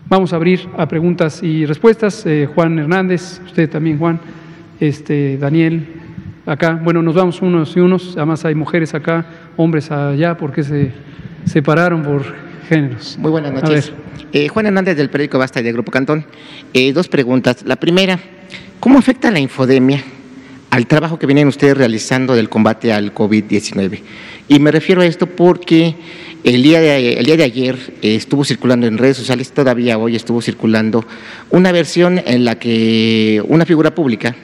Vamos a abrir a preguntas y respuestas. Juan Hernández, usted también, Juan, Daniel, acá. Bueno, nos vamos unos y unos, además hay mujeres acá, hombres allá, porque se separaron por géneros. Muy buenas noches. Juan Hernández, del periódico Basta y del Grupo Cantón. Dos preguntas. La primera, ¿cómo afecta la infodemia al trabajo que vienen ustedes realizando del combate al COVID-19? Y me refiero a esto porque el día de ayer estuvo circulando en redes sociales, todavía hoy estuvo circulando una versión en la que una figura pública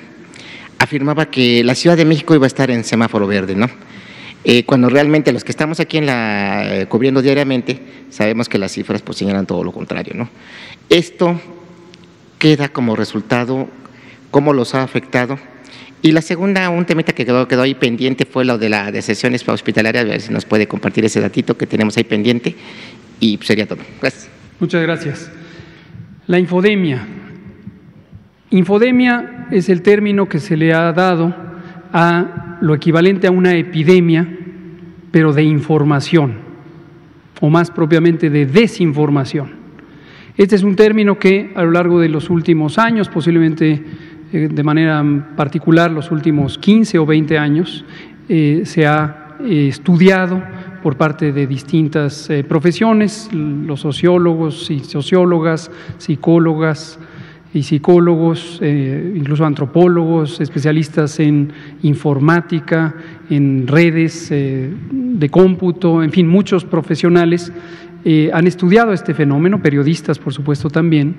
afirmaba que la Ciudad de México iba a estar en semáforo verde, ¿no? Cuando realmente los que estamos aquí cubriendo diariamente sabemos que las cifras pues señalan todo lo contrario, ¿no? Esto queda como resultado, ¿cómo los ha afectado? Y la segunda, un temita que quedó ahí pendiente fue lo de la de sesiones hospitalarias, a ver si nos puede compartir ese datito que tenemos ahí pendiente, y sería todo. Gracias. Muchas gracias. La infodemia. Infodemia es el término que se le ha dado a lo equivalente a una epidemia, pero de información, o más propiamente de desinformación. Este es un término que a lo largo de los últimos años, posiblemente de manera particular los últimos 15 o 20 años, se ha estudiado por parte de distintas profesiones, los sociólogos y sociólogas, psicólogas y psicólogos, incluso antropólogos, especialistas en informática, en redes de cómputo, en fin, muchos profesionales han estudiado este fenómeno, periodistas por supuesto también,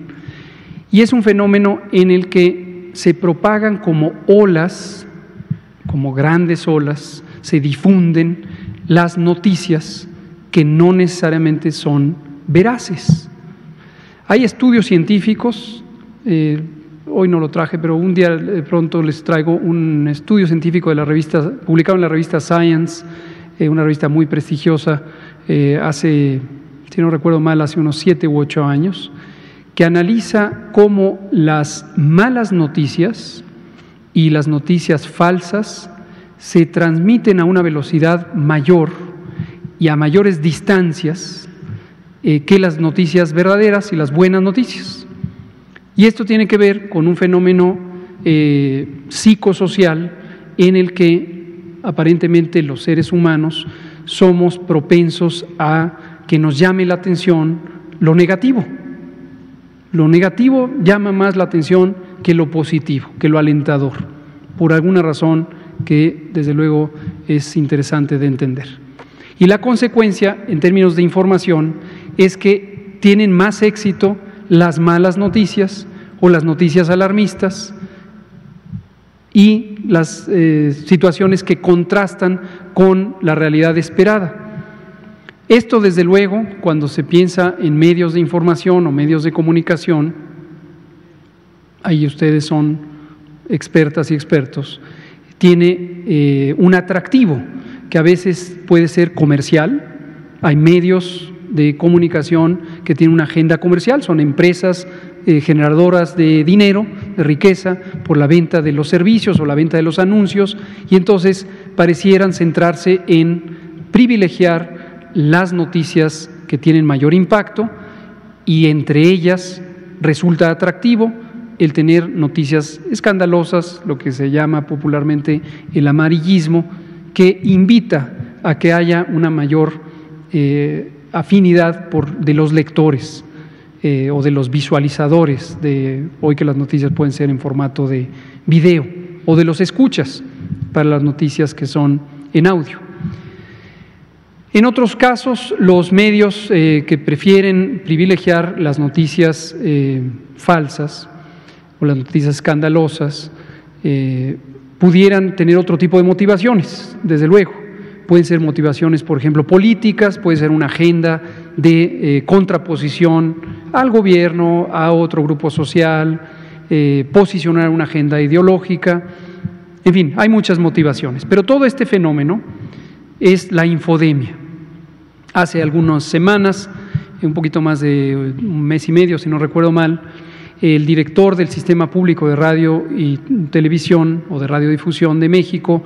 y es un fenómeno en el que se propagan como olas, como grandes olas, se difunden las noticias que no necesariamente son veraces. Hay estudios científicos, hoy no lo traje, pero un día de pronto les traigo un estudio científico de la revista, publicado en la revista Science, una revista muy prestigiosa, hace, si no recuerdo mal, hace unos 7 u 8 años, que analiza cómo las malas noticias y las noticias falsas se transmiten a una velocidad mayor y a mayores distancias que las noticias verdaderas y las buenas noticias. Y esto tiene que ver con un fenómeno psicosocial en el que aparentemente los seres humanos somos propensos a que nos llame la atención lo negativo. Lo negativo llama más la atención que lo positivo, que lo alentador, por alguna razón que desde luego es interesante de entender. Y la consecuencia en términos de información es que tienen más éxito las malas noticias o las noticias alarmistas y las situaciones que contrastan con la realidad esperada. Esto, desde luego, cuando se piensa en medios de información o medios de comunicación, ahí ustedes son expertas y expertos, tiene un atractivo que a veces puede ser comercial. Hay medios de comunicación que tienen una agenda comercial, son empresas generadoras de dinero, de riqueza, por la venta de los servicios o la venta de los anuncios, y entonces parecieran centrarse en privilegiar las noticias que tienen mayor impacto, y entre ellas resulta atractivo el tener noticias escandalosas, lo que se llama popularmente el amarillismo, que invita a que haya una mayor afinidad de los lectores o de los visualizadores, de hoy que las noticias pueden ser en formato de video, o de los escuchas para las noticias que son en audio. En otros casos, los medios que prefieren privilegiar las noticias falsas o las noticias escandalosas pudieran tener otro tipo de motivaciones, desde luego. Pueden ser motivaciones, por ejemplo, políticas, puede ser una agenda de contraposición al gobierno, a otro grupo social, posicionar una agenda ideológica, en fin, hay muchas motivaciones. Pero todo este fenómeno es la infodemia. Hace algunas semanas, un poquito más de un mes y medio, si no recuerdo mal, el director del Sistema Público de Radio y Televisión o de Radiodifusión de México,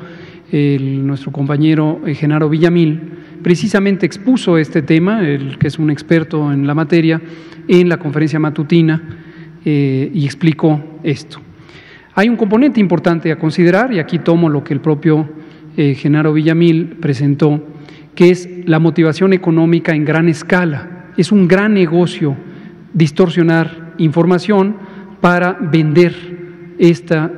nuestro compañero Genaro Villamil, precisamente expuso este tema, él que es un experto en la materia, en la conferencia matutina y explicó esto. Hay un componente importante a considerar, y aquí tomo lo que el propio Genaro Villamil presentó, que es la motivación económica en gran escala. Es un gran negocio distorsionar información para vender esta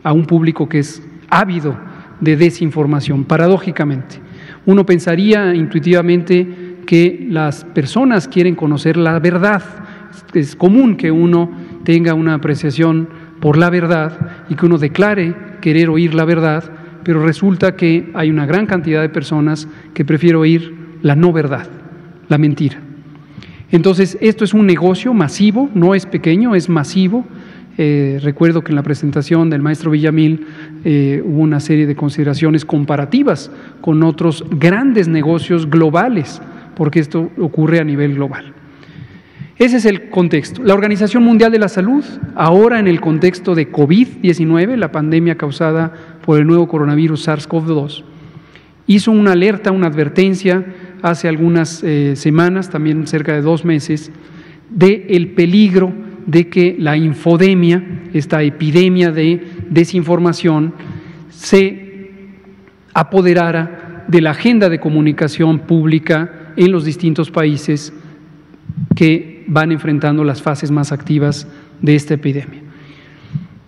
a un público que es ávido de desinformación, paradójicamente. Uno pensaría intuitivamente que las personas quieren conocer la verdad. Es común que uno tenga una apreciación por la verdad y que uno declare querer oír la verdad, pero resulta que hay una gran cantidad de personas que prefieren oír la no verdad, la mentira. Entonces, esto es un negocio masivo, no es pequeño, es masivo. Recuerdo que en la presentación del maestro Villamil hubo una serie de consideraciones comparativas con otros grandes negocios globales, porque esto ocurre a nivel global. Ese es el contexto. La Organización Mundial de la Salud, ahora en el contexto de COVID-19, la pandemia causada por el nuevo coronavirus SARS-CoV-2, hizo una alerta, una advertencia hace algunas semanas, también cerca de 2 meses, del peligro de que la infodemia, esta epidemia de desinformación, se apoderara de la agenda de comunicación pública en los distintos países que van enfrentando las fases más activas de esta epidemia.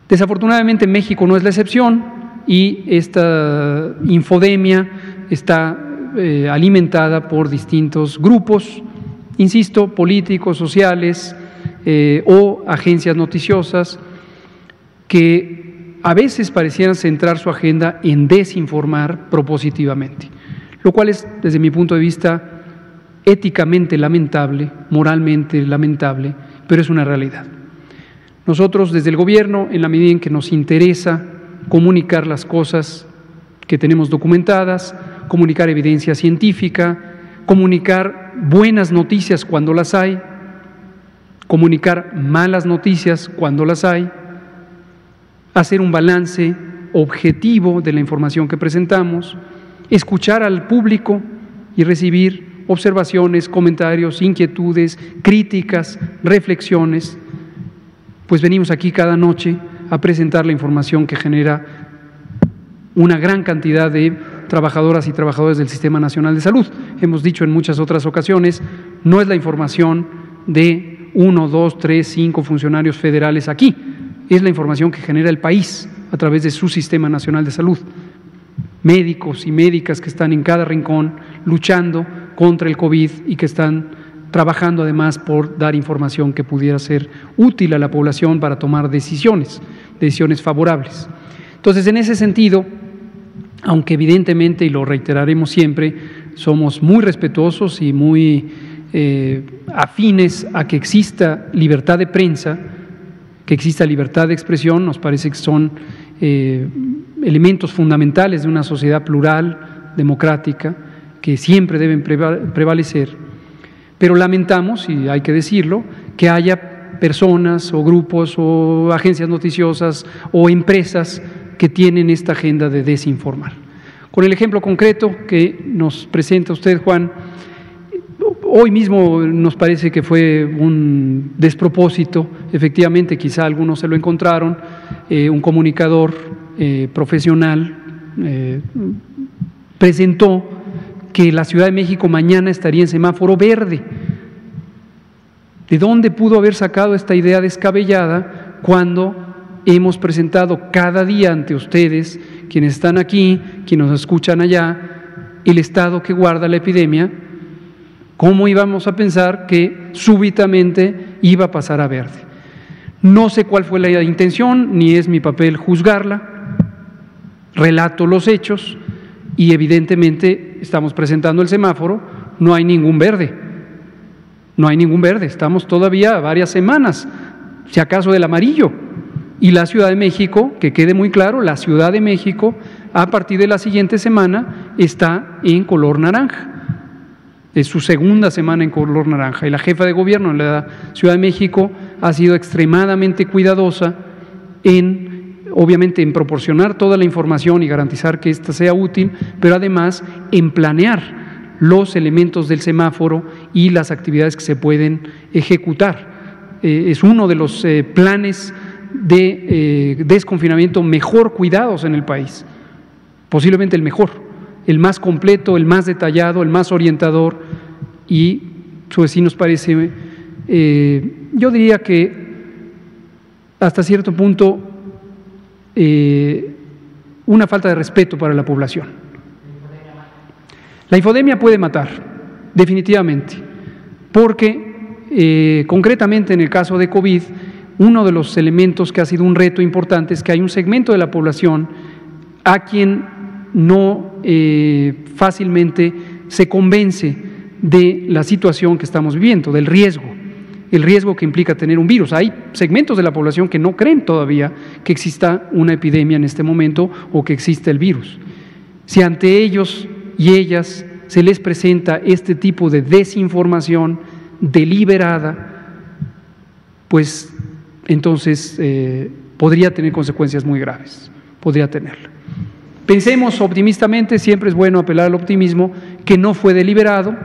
Desafortunadamente México no es la excepción y esta infodemia está alimentada por distintos grupos, insisto, políticos, sociales o agencias noticiosas que a veces parecieran centrar su agenda en desinformar propositivamente, lo cual es, desde mi punto de vista, éticamente lamentable, moralmente lamentable, pero es una realidad. Nosotros desde el gobierno, en la medida en que nos interesa comunicar las cosas que tenemos documentadas, comunicar evidencia científica, comunicar buenas noticias cuando las hay, comunicar malas noticias cuando las hay, hacer un balance objetivo de la información que presentamos, escuchar al público y recibir observaciones, comentarios, inquietudes, críticas, reflexiones, pues venimos aquí cada noche a presentar la información que genera una gran cantidad de trabajadoras y trabajadores del Sistema Nacional de Salud. Hemos dicho en muchas otras ocasiones, no es la información de 1, 2, 3, 5 funcionarios federales aquí, es la información que genera el país a través de su Sistema Nacional de Salud. Médicos y médicas que están en cada rincón luchando contra el COVID y que están trabajando además por dar información que pudiera ser útil a la población para tomar decisiones favorables. Entonces, en ese sentido, aunque evidentemente, y lo reiteraremos siempre, somos muy respetuosos y muy afines a que exista libertad de prensa, que exista libertad de expresión, nos parece que son elementos fundamentales de una sociedad plural, democrática, que siempre deben prevalecer, pero lamentamos, y hay que decirlo, que haya personas o grupos o agencias noticiosas o empresas que tienen esta agenda de desinformar. Con el ejemplo concreto que nos presenta usted, Juan, hoy mismo nos parece que fue un despropósito, efectivamente quizá algunos se lo encontraron, un comunicador profesional presentó que la Ciudad de México mañana estaría en semáforo verde. ¿De dónde pudo haber sacado esta idea descabellada cuando hemos presentado cada día ante ustedes, quienes están aquí, quienes nos escuchan allá, el estado que guarda la epidemia? ¿Cómo íbamos a pensar que súbitamente iba a pasar a verde? No sé cuál fue la intención, ni es mi papel juzgarla, relato los hechos y evidentemente estamos presentando el semáforo, no hay ningún verde, estamos todavía a varias semanas, si acaso del amarillo, y la Ciudad de México, que quede muy claro, la Ciudad de México a partir de la siguiente semana está en color naranja. Es su segunda semana en color naranja y la jefa de gobierno en la Ciudad de México ha sido extremadamente cuidadosa en obviamente en proporcionar toda la información y garantizar que ésta sea útil, pero además en planear los elementos del semáforo y las actividades que se pueden ejecutar. Es uno de los planes de desconfinamiento mejor cuidados en el país, posiblemente el mejor, el más completo, el más detallado, el más orientador, y pues sí nos parece, yo diría que hasta cierto punto una falta de respeto para la población. La infodemia puede matar, definitivamente, porque concretamente en el caso de COVID, uno de los elementos que ha sido un reto importante es que hay un segmento de la población a quien no fácilmente se convence de la situación que estamos viviendo, del riesgo, el riesgo que implica tener un virus. Hay segmentos de la población que no creen todavía que exista una epidemia en este momento o que exista el virus. Si ante ellos y ellas se les presenta este tipo de desinformación deliberada, pues entonces podría tener consecuencias muy graves, podría tenerla. Pensemos optimistamente, siempre es bueno apelar al optimismo, que no fue deliberado,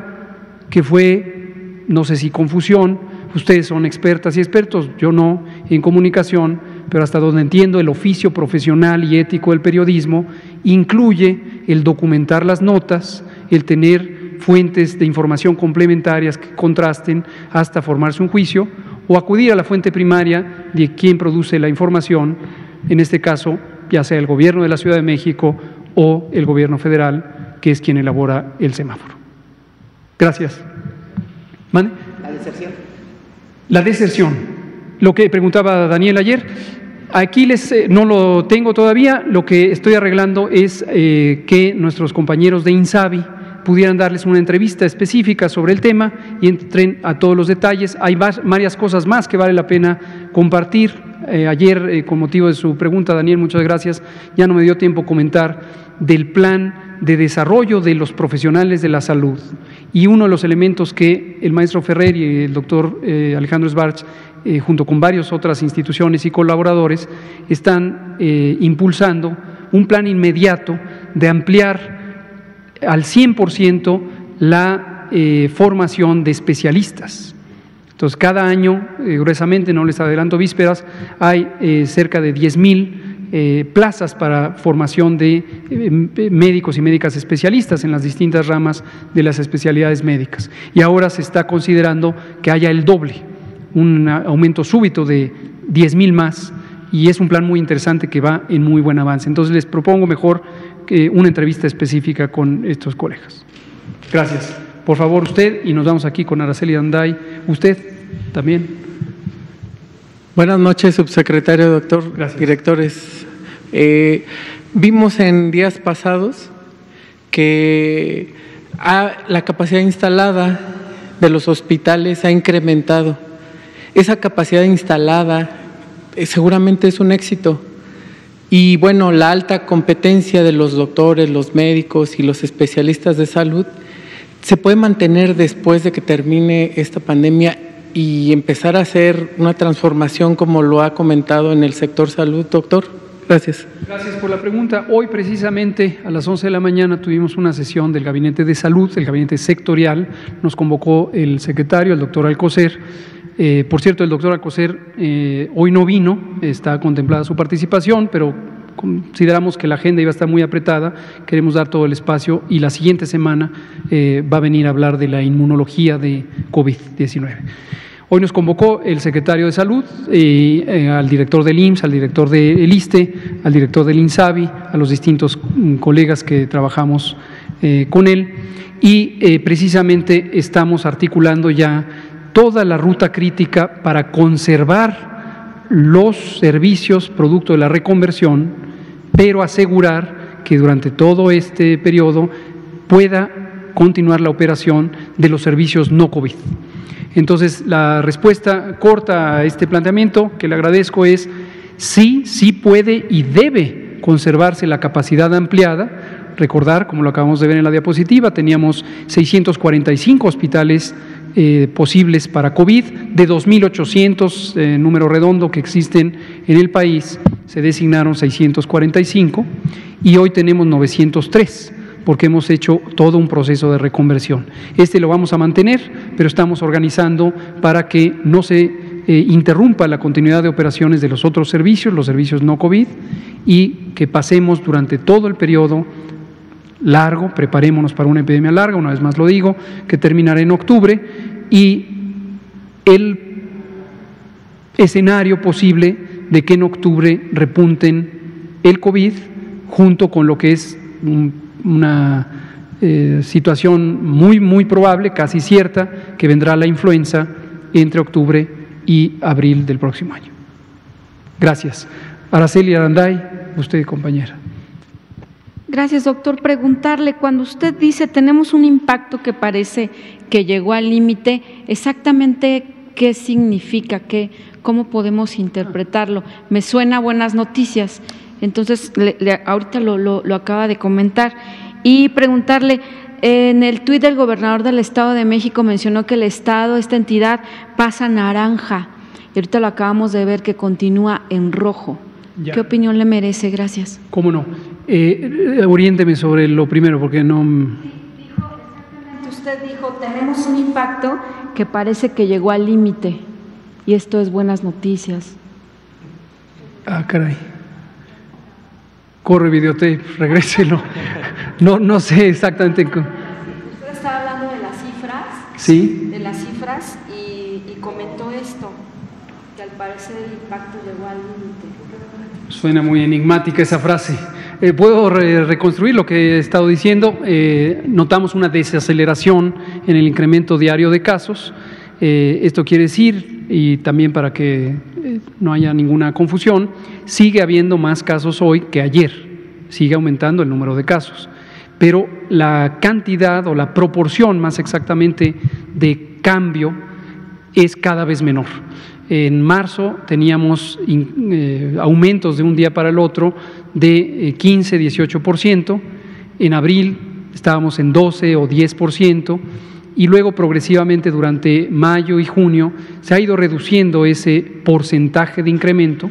que fue, no sé si confusión. Ustedes son expertas y expertos, yo no, en comunicación, pero hasta donde entiendo el oficio profesional y ético del periodismo incluye el documentar las notas, el tener fuentes de información complementarias que contrasten hasta formarse un juicio, o acudir a la fuente primaria de quien produce la información, en este caso, ya sea el gobierno de la Ciudad de México o el gobierno federal, que es quien elabora el semáforo. Gracias. ¿Mande? ¿La deserción? La deserción, lo que preguntaba Daniel ayer, aquí no lo tengo todavía, lo que estoy arreglando es que nuestros compañeros de INSABI pudieran darles una entrevista específica sobre el tema y entren a todos los detalles. Hay varias cosas más que vale la pena compartir. Ayer, con motivo de su pregunta, Daniel, muchas gracias, ya no me dio tiempo comentar del plan de desarrollo de los profesionales de la salud. Y uno de los elementos que el maestro Ferrer y el doctor Alejandro Schwartz, junto con varias otras instituciones y colaboradores, están impulsando un plan inmediato de ampliar al 100% la formación de especialistas. Entonces, cada año, gruesamente, no les adelanto vísperas, hay cerca de 10,000 plazas para formación de médicos y médicas especialistas en las distintas ramas de las especialidades médicas. Y ahora se está considerando que haya el doble, un aumento súbito de 10,000 más, y es un plan muy interesante que va en muy buen avance. Entonces, les propongo mejor una entrevista específica con estos colegas. Gracias. Por favor, usted, y nos vamos aquí con Araceli Danday. Usted también. Buenas noches, subsecretario, doctor, Gracias. Directores. Vimos en días pasados que la capacidad instalada de los hospitales ha incrementado. Esa capacidad instalada seguramente es un éxito. Y bueno, la alta competencia de los doctores, los médicos y los especialistas de salud se puede mantener después de que termine esta pandemia y empezar a hacer una transformación como lo ha comentado en el sector salud, doctor. Gracias. Gracias por la pregunta. Hoy precisamente a las 11 de la mañana tuvimos una sesión del Gabinete de Salud, el Gabinete Sectorial. Nos convocó el secretario, el doctor Alcocer. Por cierto, el doctor Alcocer hoy no vino, está contemplada su participación, pero consideramos que la agenda iba a estar muy apretada, queremos dar todo el espacio y la siguiente semana va a venir a hablar de la inmunología de COVID-19. Hoy nos convocó el secretario de Salud, al director del IMSS, al director del ISSSTE, al director del INSABI, a los distintos colegas que trabajamos con él, y precisamente estamos articulando ya toda la ruta crítica para conservar los servicios producto de la reconversión, pero asegurar que durante todo este periodo pueda continuar la operación de los servicios no COVID. Entonces, la respuesta corta a este planteamiento, que le agradezco, es sí, sí puede y debe conservarse la capacidad ampliada. Recordar, como lo acabamos de ver en la diapositiva, teníamos 645 hospitales posibles para COVID, de 2,800, número redondo, que existen en el país. se designaron 645 y hoy tenemos 903, porque hemos hecho todo un proceso de reconversión. Este lo vamos a mantener, pero estamos organizando para que no se interrumpa la continuidad de operaciones de los otros servicios, los servicios no COVID, y que pasemos durante todo el periodo largo, preparémonos para una epidemia larga, una vez más lo digo, que terminará en octubre, y el escenario posible de que en octubre repunten el COVID junto con lo que es una situación muy probable, casi cierta, que vendrá la influenza entre octubre y abril del próximo año. Gracias. Araceli Aranday, usted, compañera. Gracias, doctor. Preguntarle, cuando usted dice tenemos un impacto que parece que llegó al límite, exactamente qué significa, cómo podemos interpretarlo. Me suena a buenas noticias, entonces ahorita lo acaba de comentar. Y preguntarle, en el tuit del gobernador del Estado de México mencionó que el Estado, esta entidad, pasa a naranja, y ahorita lo acabamos de ver que continúa en rojo. Ya. ¿Qué opinión le merece? Gracias. ¿Cómo no? Oriénteme sobre lo primero, porque no… Exactamente, usted dijo, tenemos un impacto que parece que llegó al límite, y esto es buenas noticias. Ah, caray. Corre videotape, regréselo. No sé exactamente. Usted estaba hablando de las cifras. Sí. De las cifras y comentó esto, que al parecer el impacto llegó al límite. Suena muy enigmática esa frase. Puedo reconstruir lo que he estado diciendo. Notamos una desaceleración en el incremento diario de casos. Esto quiere decir, y también para que no haya ninguna confusión, sigue habiendo más casos hoy que ayer, sigue aumentando el número de casos, pero la cantidad o la proporción más exactamente de cambio es cada vez menor. En marzo teníamos aumentos de un día para el otro de 15, 18%, en abril estábamos en 12 o 10%, y luego progresivamente durante mayo y junio se ha ido reduciendo ese porcentaje de incremento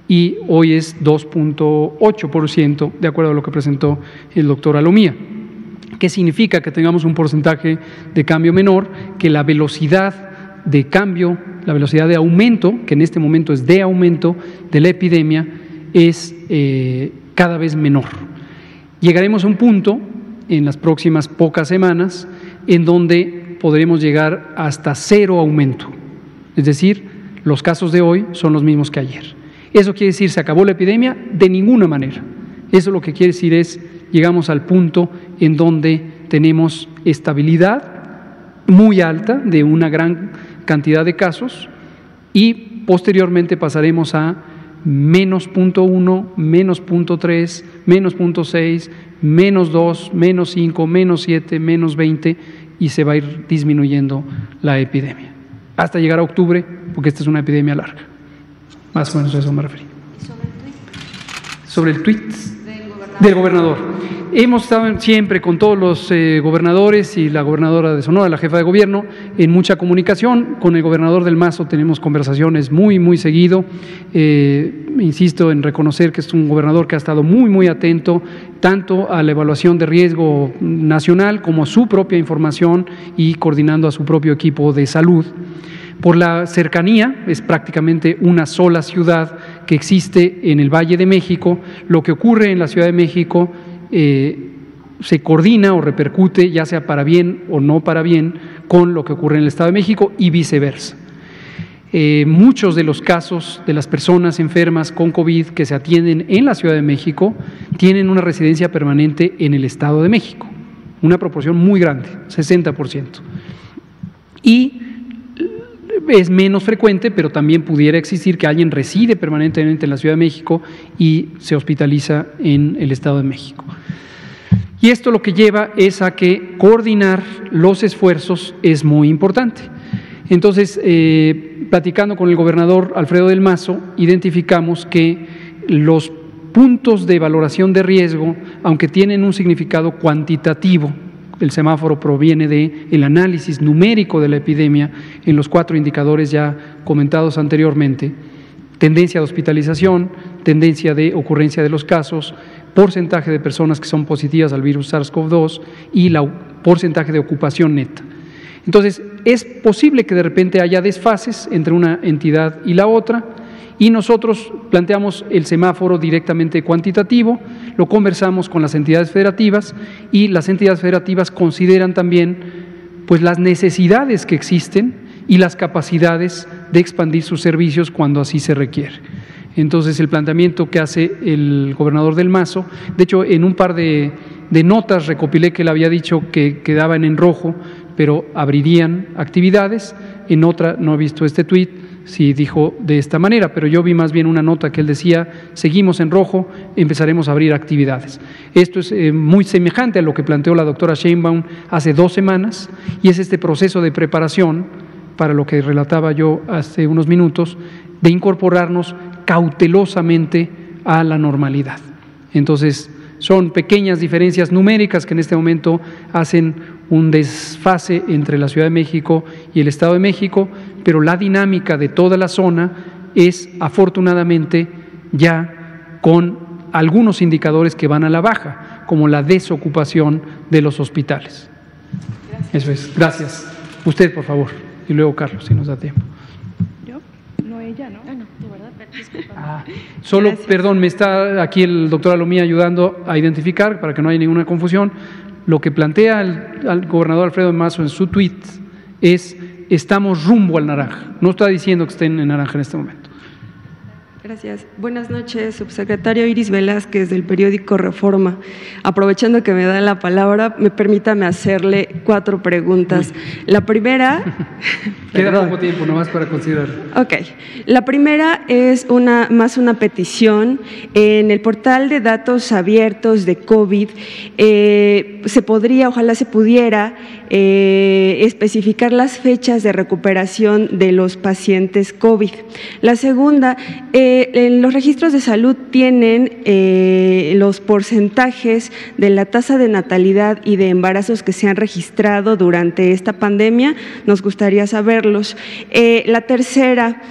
y hoy es 2.8%, de acuerdo a lo que presentó el doctor Alomía. ¿Qué significa? Que tengamos un porcentaje de cambio menor, que la velocidad de cambio, la velocidad de aumento, que en este momento es de aumento de la epidemia, es cada vez menor. Llegaremos a un punto en las próximas pocas semanas en donde podremos llegar hasta cero aumento, es decir, los casos de hoy son los mismos que ayer. ¿Eso quiere decir se acabó la epidemia? De ninguna manera. Eso lo que quiere decir es llegamos al punto en donde tenemos estabilidad muy alta de una gran cantidad de casos y posteriormente pasaremos a menos 0.1, menos 0.3, menos 0.6, menos 2, menos 5, menos 7, menos 20 y se va a ir disminuyendo la epidemia hasta llegar a octubre, porque esta es una epidemia larga. Más o menos a eso me referí. ¿Sobre el tuit? Del gobernador. Hemos estado siempre con todos los gobernadores y la gobernadora de Sonora, la jefa de gobierno, en mucha comunicación. Con el gobernador del Mazo tenemos conversaciones muy seguido. Insisto en reconocer que es un gobernador que ha estado muy atento tanto a la evaluación de riesgo nacional como a su propia información y coordinando a su propio equipo de salud. Por la cercanía, es prácticamente una sola ciudad que existe en el Valle de México. Lo que ocurre en la Ciudad de México se coordina o repercute, ya sea para bien o no para bien, con lo que ocurre en el Estado de México y viceversa. Muchos de los casos de las personas enfermas con COVID que se atienden en la Ciudad de México tienen una residencia permanente en el Estado de México, una proporción muy grande, 60%. Y es menos frecuente, pero también pudiera existir que alguien reside permanentemente en la Ciudad de México y se hospitaliza en el Estado de México. Y esto lo que lleva es a que coordinar los esfuerzos es muy importante. Entonces, platicando con el gobernador Alfredo del Mazo, identificamos que los puntos de valoración de riesgo, aunque tienen un significado cuantitativo, el semáforo proviene del análisis numérico de la epidemia en los 4 indicadores ya comentados anteriormente, tendencia de hospitalización, tendencia de ocurrencia de los casos, porcentaje de personas que son positivas al virus SARS-CoV-2 y el porcentaje de ocupación neta. Entonces, es posible que de repente haya desfases entre una entidad y la otra, y nosotros planteamos el semáforo directamente cuantitativo, lo conversamos con las entidades federativas y las entidades federativas consideran también pues, las necesidades que existen y las capacidades de expandir sus servicios cuando así se requiere. Entonces, el planteamiento que hace el gobernador del Mazo, de hecho, en un par de notas recopilé que él había dicho que quedaban en rojo, pero abrirían actividades. En otra, no he visto este tuit, si dijo de esta manera, pero yo vi más bien una nota que él decía, seguimos en rojo, empezaremos a abrir actividades. Esto es muy semejante a lo que planteó la doctora Sheinbaum hace 2 semanas, y es este proceso de preparación, para lo que relataba yo hace unos minutos, de incorporarnos cautelosamente a la normalidad. Entonces, son pequeñas diferencias numéricas que en este momento hacen un desfase entre la Ciudad de México y el Estado de México, pero la dinámica de toda la zona es afortunadamente ya con algunos indicadores que van a la baja, como la desocupación de los hospitales. Gracias. Eso es. Gracias. Usted, por favor, y luego Carlos, si nos da tiempo. ¿Yo? No, ella, ¿no? No, de verdad, disculpa. Solo, gracias. Perdón, me está aquí el doctor Alomía ayudando a identificar, para que no haya ninguna confusión, lo que plantea el gobernador Alfredo Mazo en su tuit es: estamos rumbo al naranja. No está diciendo que estén en naranja en este momento. Gracias. Buenas noches, subsecretario Iris Velázquez, del periódico Reforma. Aprovechando que me da la palabra, permítame hacerle 4 preguntas. La primera… Queda poco tiempo, nomás para considerar. Ok. La primera es más una petición. En el portal de datos abiertos de COVID, ojalá se pudiera especificar las fechas de recuperación de los pacientes COVID. La segunda, en los registros de salud tienen los porcentajes de la tasa de natalidad y de embarazos que se han registrado durante esta pandemia. Nos gustaría saberlos. La tercera,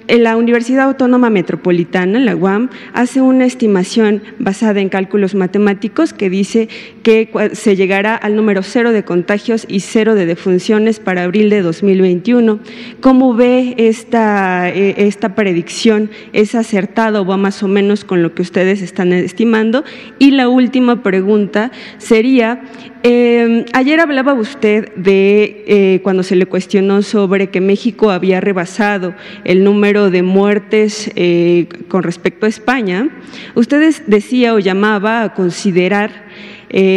la Universidad Autónoma Metropolitana, la UAM, hace una estimación basada en cálculos matemáticos que dice que se llegará al número 0 de contagios y 0 de defunciones para abril de 2021. ¿Cómo ve esta predicción? ¿Es acertado o va más o menos con lo que ustedes están estimando? Y la última pregunta sería… ayer hablaba usted de cuando se le cuestionó sobre que México había rebasado el número de muertes con respecto a España. Usted decía o llamaba a considerar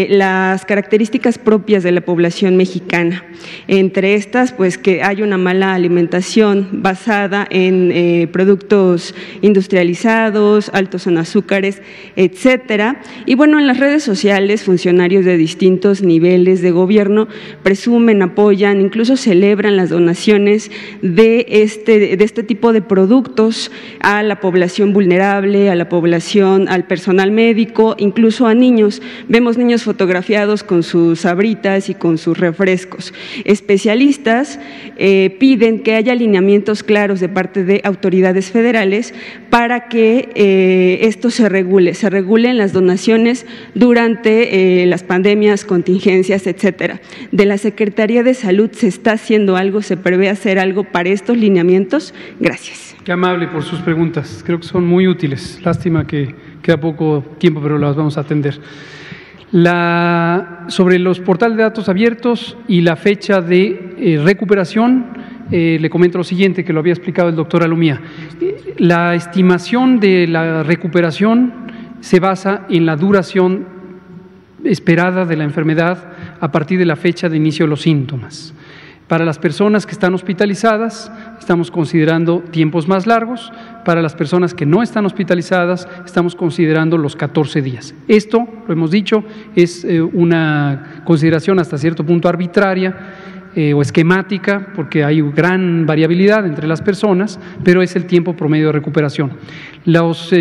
las características propias de la población mexicana. Entre estas, pues que hay una mala alimentación basada en productos industrializados, altos en azúcares, etcétera. Y bueno, en las redes sociales, funcionarios de distintos niveles de gobierno presumen, apoyan, incluso celebran las donaciones de este tipo de productos a la población vulnerable, a la población, al personal médico, incluso a niños. Vemos niños fotografiados con sus sabritas y con sus refrescos. Especialistas piden que haya alineamientos claros de parte de autoridades federales para que esto se regulen las donaciones durante las pandemias, contingencias, etcétera. De la Secretaría de Salud, ¿se está haciendo algo? ¿Se prevé hacer algo para estos lineamientos? Gracias. Qué amable por sus preguntas, creo que son muy útiles. Lástima que queda poco tiempo, pero las vamos a atender. Sobre los portales de datos abiertos y la fecha de recuperación, le comento lo siguiente, que lo había explicado el doctor Alomía. La estimación de la recuperación se basa en la duración esperada de la enfermedad a partir de la fecha de inicio de los síntomas. Para las personas que están hospitalizadas, estamos considerando tiempos más largos. Para las personas que no están hospitalizadas, estamos considerando los 14 días. Esto, lo hemos dicho, es una consideración hasta cierto punto arbitraria o esquemática, porque hay gran variabilidad entre las personas, pero es el tiempo promedio de recuperación. Los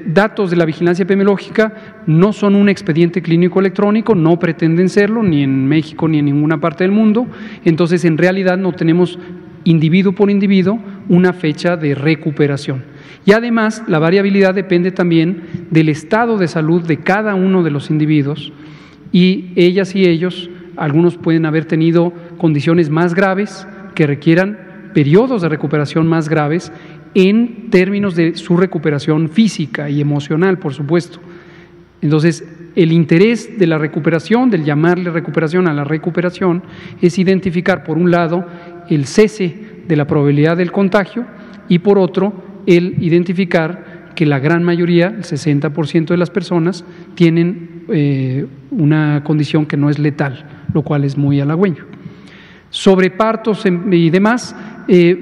datos de la vigilancia epidemiológica no son un expediente clínico electrónico, no pretenden serlo, ni en México ni en ninguna parte del mundo. Entonces, en realidad no tenemos individuo por individuo una fecha de recuperación. Y además, la variabilidad depende también del estado de salud de cada uno de los individuos, y ellas y ellos, algunos pueden haber tenido condiciones más graves que requieran periodos de recuperación más graves en términos de su recuperación física y emocional, por supuesto. Entonces, el interés de la recuperación, del llamarle recuperación a la recuperación, es identificar, por un lado, el cese de la probabilidad del contagio y, por otro, el identificar que la gran mayoría, el 60% de las personas, tienen una condición que no es letal, lo cual es muy halagüeño. Sobre partos y demás,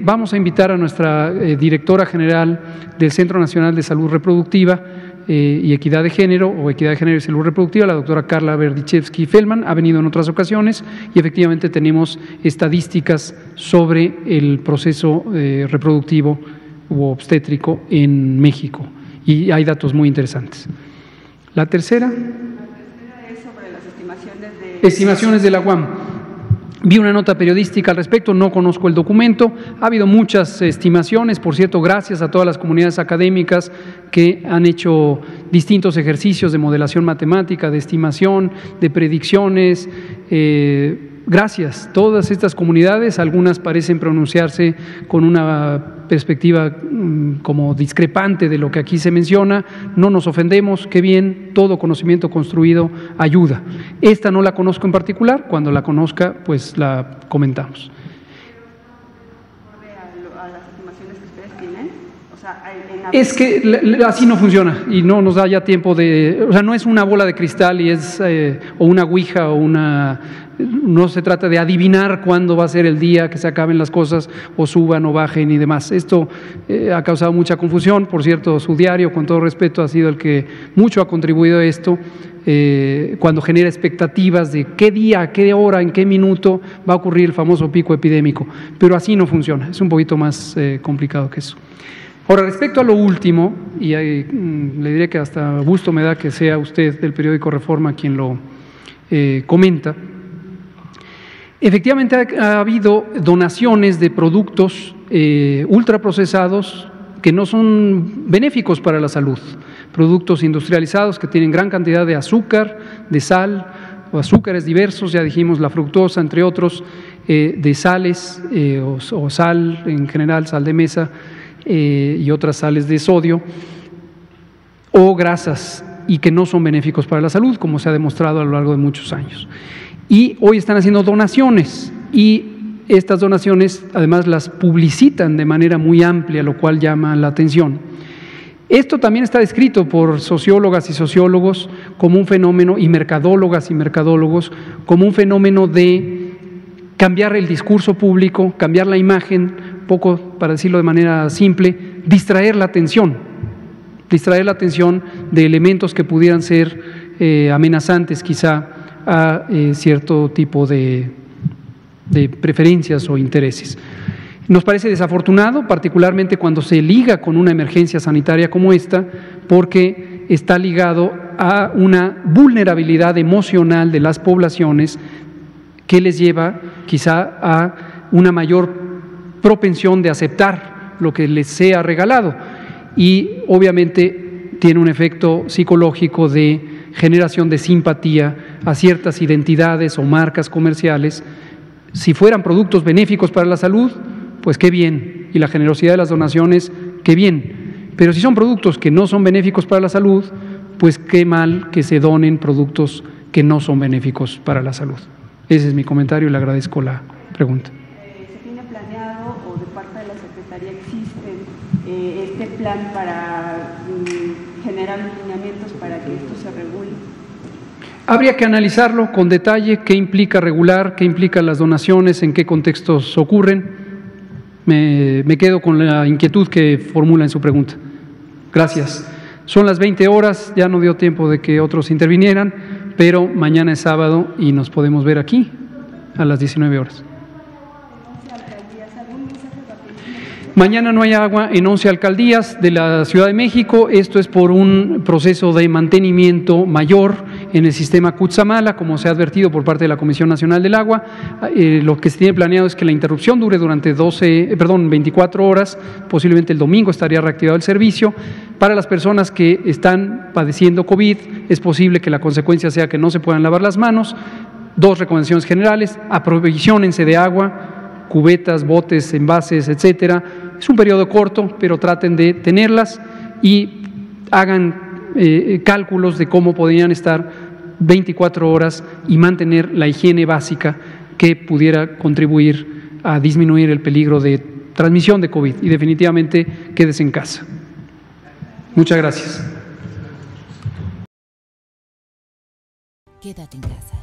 vamos a invitar a nuestra directora general del Centro Nacional de Salud Reproductiva y Equidad de Género, o Equidad de Género y Salud Reproductiva, la doctora Carla Berdichevsky-Feldman, ha venido en otras ocasiones y efectivamente tenemos estadísticas sobre el proceso reproductivo u obstétrico en México, y hay datos muy interesantes. La tercera es sobre las estimaciones de la UAM. Vi una nota periodística al respecto, no conozco el documento, ha habido muchas estimaciones, por cierto, gracias a todas las comunidades académicas que han hecho distintos ejercicios de modelación matemática, de estimación, de predicciones. Gracias, todas estas comunidades, algunas parecen pronunciarse con una perspectiva como discrepante de lo que aquí se menciona. No nos ofendemos, qué bien, todo conocimiento construido ayuda. Esta no la conozco en particular, cuando la conozca pues la comentamos. ¿A las estimaciones que ustedes tienen? O sea, es que así no funciona y no nos da ya tiempo de… O sea, no es una bola de cristal y es o una ouija o una… No se trata de adivinar cuándo va a ser el día que se acaben las cosas o suban o bajen y demás. Esto ha causado mucha confusión. Por cierto, su diario, con todo respeto, ha sido el que mucho ha contribuido a esto, cuando genera expectativas de qué día, qué hora, en qué minuto va a ocurrir el famoso pico epidémico. Pero así no funciona, es un poquito más complicado que eso. Ahora, respecto a lo último, y le diré que hasta gusto me da que sea usted del periódico Reforma quien lo comenta. Efectivamente ha habido donaciones de productos ultraprocesados que no son benéficos para la salud, productos industrializados que tienen gran cantidad de azúcar, de sal, o azúcares diversos, ya dijimos la fructosa, entre otros, de sales o sal en general, sal de mesa y otras sales de sodio, o grasas, y que no son benéficos para la salud, como se ha demostrado a lo largo de muchos años. Y hoy están haciendo donaciones, y estas donaciones además las publicitan de manera muy amplia, lo cual llama la atención. Esto también está descrito por sociólogas y sociólogos como un fenómeno, y mercadólogas y mercadólogos, como un fenómeno de cambiar el discurso público, cambiar la imagen, poco para decirlo de manera simple, distraer la atención de elementos que pudieran ser amenazantes quizá a cierto tipo de preferencias o intereses. Nos parece desafortunado, particularmente cuando se liga con una emergencia sanitaria como esta, porque está ligado a una vulnerabilidad emocional de las poblaciones que les lleva quizá a una mayor propensión de aceptar lo que les sea regalado, y obviamente tiene un efecto psicológico de generación de simpatía a ciertas identidades o marcas comerciales. Si fueran productos benéficos para la salud, pues qué bien, y la generosidad de las donaciones, qué bien, pero si son productos que no son benéficos para la salud, pues qué mal que se donen productos que no son benéficos para la salud. Ese es mi comentario y le agradezco la pregunta. ¿Se tiene planeado o de parte de la Secretaría existe este plan para generar lineamientos para que esto se regule? Habría que analizarlo con detalle, qué implica regular, qué implican las donaciones, en qué contextos ocurren. Me quedo con la inquietud que formula en su pregunta. Gracias. Son las 20 horas, ya no dio tiempo de que otros intervinieran, pero mañana es sábado y nos podemos ver aquí a las 19 horas. Mañana no hay agua en 11 alcaldías de la Ciudad de México. Esto es por un proceso de mantenimiento mayor en el sistema Cutzamala, como se ha advertido por parte de la Comisión Nacional del Agua. Lo que se tiene planeado es que la interrupción dure durante 24 horas, posiblemente el domingo estaría reactivado el servicio. Para las personas que están padeciendo COVID, es posible que la consecuencia sea que no se puedan lavar las manos. 2 recomendaciones generales: aprovisionense de agua, cubetas, botes, envases, etcétera. Es un periodo corto, pero traten de tenerlas y hagan cálculos de cómo podrían estar 24 horas y mantener la higiene básica que pudiera contribuir a disminuir el peligro de transmisión de COVID. Y definitivamente quédese en casa. Muchas gracias. Quédate en casa.